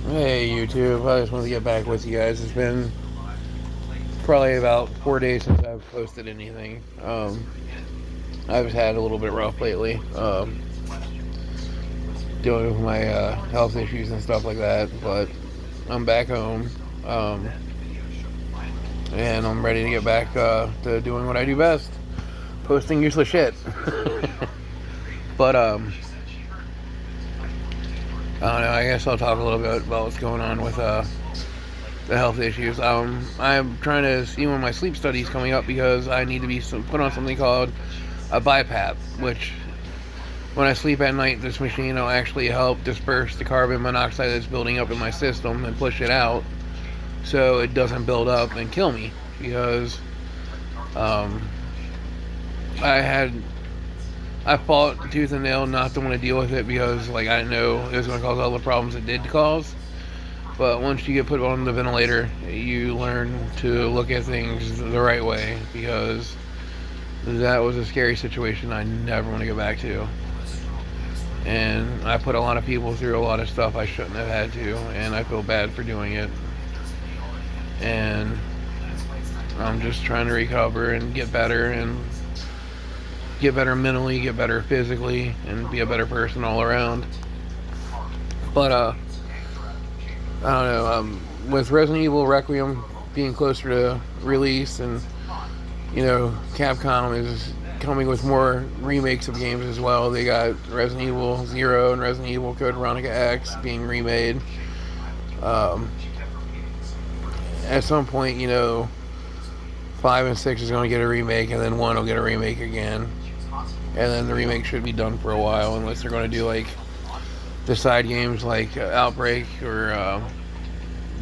Hey YouTube, I just wanted to get back with you guys. It's been probably about 4 days since I've posted anything. I've had a little bit rough lately, dealing with my health issues and stuff like that. But I'm back home, um, and I'm ready to get back to doing what I do best: posting useless shit. But I don't know. I guess I'll talk a little bit about what's going on with the health issues. I'm trying to see when my sleep study is coming up because I need to be put on something called a BiPAP, which when I sleep at night, this machine will actually help disperse the carbon monoxide that's building up in my system and push it out so it doesn't build up and kill me. Because um, I had I fought tooth and nail not to want to deal with it because like I didn't know it was going to cause all the problems it did cause. But once you get put on the ventilator, you learn to look at things the right way because that was a scary situation I never want to go back to. And I put a lot of people through a lot of stuff I shouldn't have had to, and I feel bad for doing it. And I'm just trying to recover and get better mentally, get better physically, and be a better person all around. But I don't know. With Resident Evil Requiem being closer to release, and Capcom is coming with more remakes of games as well. They got Resident Evil Zero and Resident Evil Code Veronica X being remade. Um, at some point, 5 and 6 is going to get a remake, and then 1 will get a remake again. And then the remake should be done for a while, unless they're going to do like the side games like Outbreak or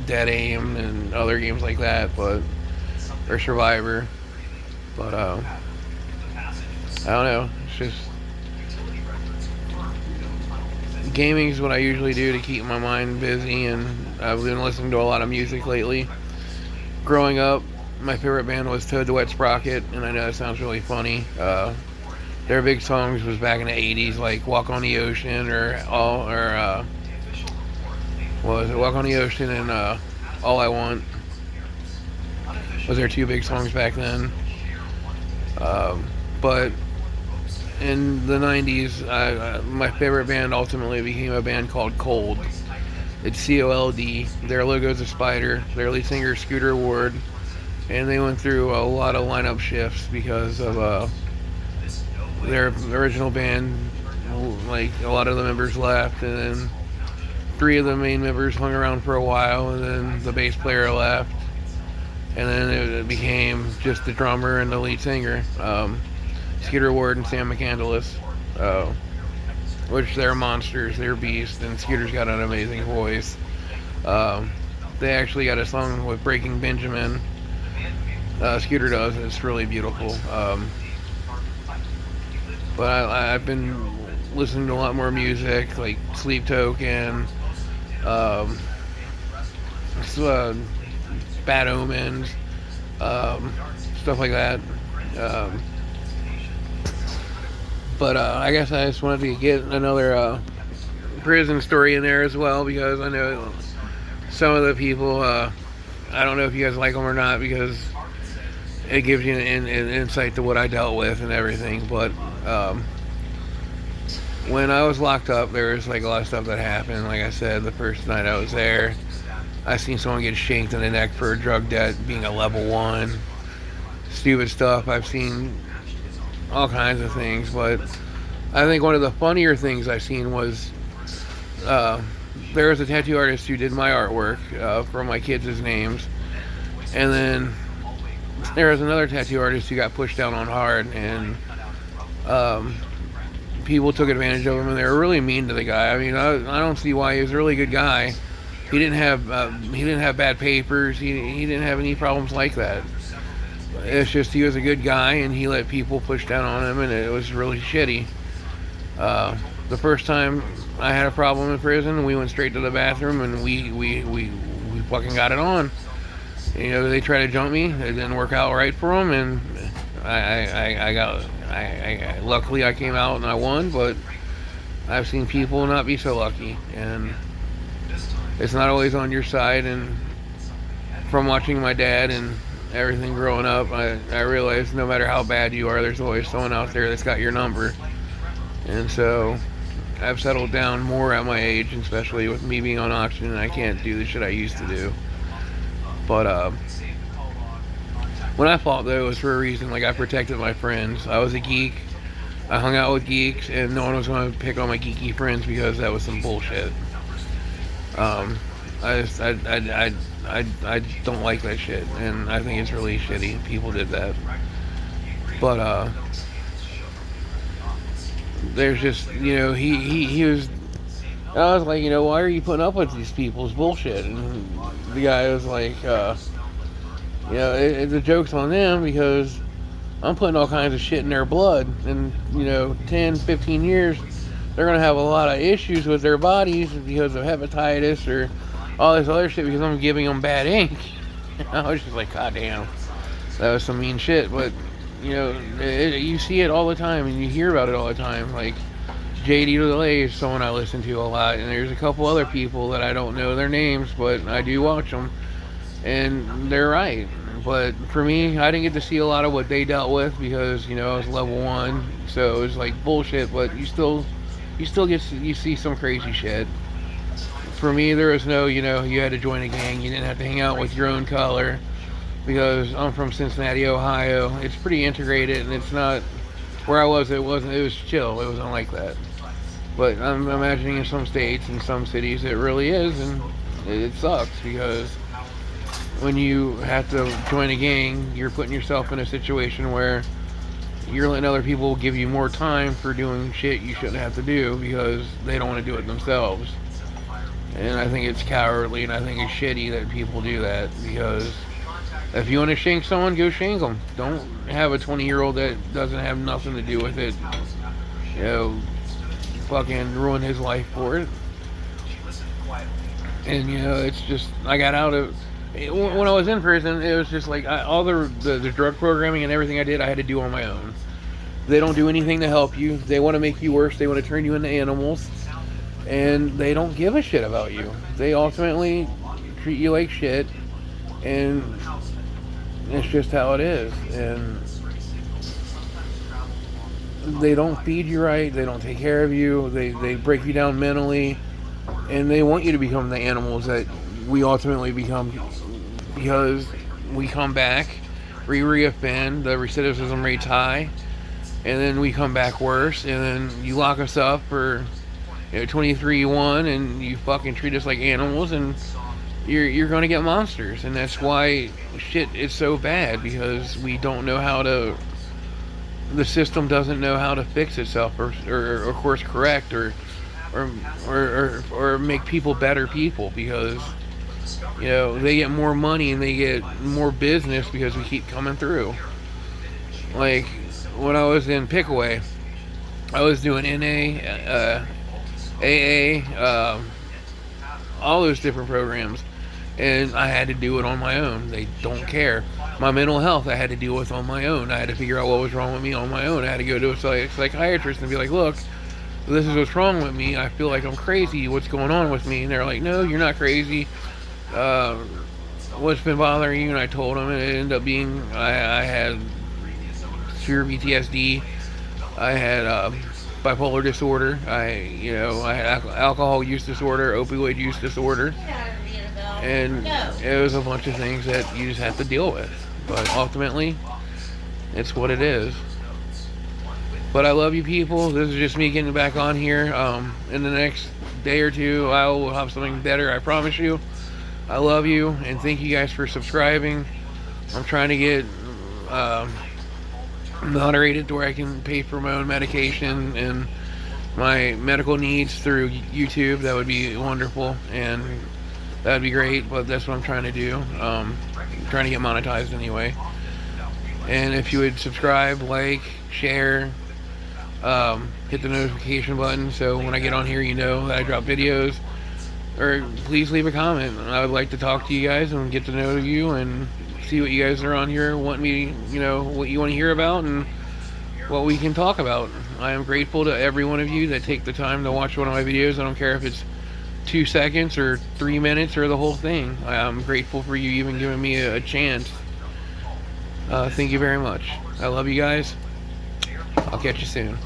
Dead Aim and other games like that, or Survivor. But I don't know. It's just gaming is what I usually do to keep my mind busy, and I've been listening to a lot of music lately. Growing up, my favorite band was Toad the Wet Sprocket, and I know it sounds really funny. Their big songs was back in the '80s, like "Walk on the Ocean" what was it? "Walk on the Ocean" and "All I Want." Was their two big songs back then. But in the '90s, my favorite band ultimately became a band called Cold. It's COLD. Their logo is a spider. Their lead singer is Scooter Ward, and they went through a lot of lineup shifts because of their original band. Like a lot of the members left, and then 3 of the main members hung around for a while, and then the bass player left, and then it became just the drummer and the lead singer, Scooter Ward and Sam McCandless, which they're monsters, they're beasts, and Scooter's got an amazing voice. They actually got a song with Breaking Benjamin. Scooter does. It's really beautiful. But I've been listening to a lot more music, like Sleep Token, um, Bad Omens, stuff like that. Um, but I guess I just wanted to get another prison story in there as well because I know some of the people. I don't know if you guys like them or not because it gives you an insight to what I dealt with and everything. But when I was locked up, there was like a lot of stuff that happened. Like I said, the first night I was there, I seen someone get shanked in the neck for a drug debt being a level 1. Stupid stuff. I've seen all kinds of things, but I think one of the funnier things I've seen was there was a tattoo artist who did my artwork for my kids' names, and then there was another tattoo artist who got pushed down on hard, and people took advantage of him, and they were really mean to the guy. I mean, I don't see why. He was a really good guy. He didn't have bad papers. He didn't have any problems like that. It's just he was a good guy, and he let people push down on him, and it was really shitty. The first time I had a problem in prison, we went straight to the bathroom, and we fucking got it on. They tried to jump me. It didn't work out right for them, and luckily I came out and I won. But I've seen people not be so lucky, and it's not always on your side. And from watching my dad and everything growing up, I realized no matter how bad you are, there's always someone out there that's got your number. And so I've settled down more at my age, especially with me being on oxygen. I can't do the shit I used to do. But when I fought, though, it was for a reason. Like, I protected my friends. I was a geek. I hung out with geeks, and no one was going to pick on my geeky friends because that was some bullshit. I don't like that shit, and I think it's really shitty. People did that. But there's just, he was. I was like, why are you putting up with these people's bullshit? And the guy was like, the joke's on them because I'm putting all kinds of shit in their blood. And, 10, 15 years, they're going to have a lot of issues with their bodies because of hepatitis or all this other shit because I'm giving them bad ink. I was just like, God damn, that was some mean shit. But, you see it all the time and you hear about it all the time. Like, JD DeLay is someone I listen to a lot, and there's a couple other people that I don't know their names, but I do watch them, and they're right. But for me, I didn't get to see a lot of what they dealt with because, I was level 1, so it was like bullshit, but you still you see some crazy shit. For me, there was no, you had to join a gang, you didn't have to hang out with your own color, because I'm from Cincinnati, Ohio. It's pretty integrated, and it's not, where I was, it was chill, it wasn't like that. But I'm imagining in some states and some cities it really is, and it sucks because when you have to join a gang, you're putting yourself in a situation where you're letting other people give you more time for doing shit you shouldn't have to do because they don't want to do it themselves. And I think it's cowardly, and I think it's shitty that people do that, because if you want to shank someone, go shank them. Don't have a 20-year-old that doesn't have nothing to do with it, fucking ruin his life for it. And it's just, I got out of when I was in prison, it was just like all the drug programming and everything I did, I had to do on my own. They don't do anything to help you. They want to make you worse. They want to turn you into animals, and they don't give a shit about you. They ultimately treat you like shit, and it's just how it is. And they don't feed you right, they don't take care of you, they break you down mentally, and they want you to become the animals that we ultimately become, because we come back, we reoffend, the recidivism rate's high, and then we come back worse, and then you lock us up for 23-1, and you fucking treat us like animals, and you're going to get monsters. And that's why shit is so bad, because we don't know how to, the system doesn't know how to fix itself or course correct or make people better people, because they get more money and they get more business because we keep coming through. Like when I was in Pickaway, I was doing NA, AA, all those different programs, and I had to do it on my own. They don't care. My mental health I had to deal with on my own. I had to figure out what was wrong with me on my own. I had to go to a psychiatrist and be like, look, this is what's wrong with me. I feel like I'm crazy. What's going on with me? And they're like, no, you're not crazy. What's been bothering you? And I told them, and it ended up being I had severe PTSD. I had bipolar disorder. I had alcohol use disorder, opioid use disorder, and it was a bunch of things that you just have to deal with. But ultimately, it's what it is. But I love you people. This is just me getting back on here. In the next day or two, I will have something better, I promise you. I love you, and thank you guys for subscribing. I'm trying to get moderated to where I can pay for my own medication and my medical needs through YouTube. That would be wonderful, and that would be great, but that's what I'm trying to do. I'm trying to get monetized anyway. And if you would subscribe, like, share, hit the notification button so when I get on here you know that I drop videos, or please leave a comment. I would like to talk to you guys and get to know you and see what you guys are on here want me, what you want to hear about and what we can talk about. I am grateful to every one of you that take the time to watch one of my videos. I don't care if it's 2 seconds or 3 minutes or the whole thing. I'm grateful for you even giving me a chance. Thank you very much. I love you guys. I'll catch you soon.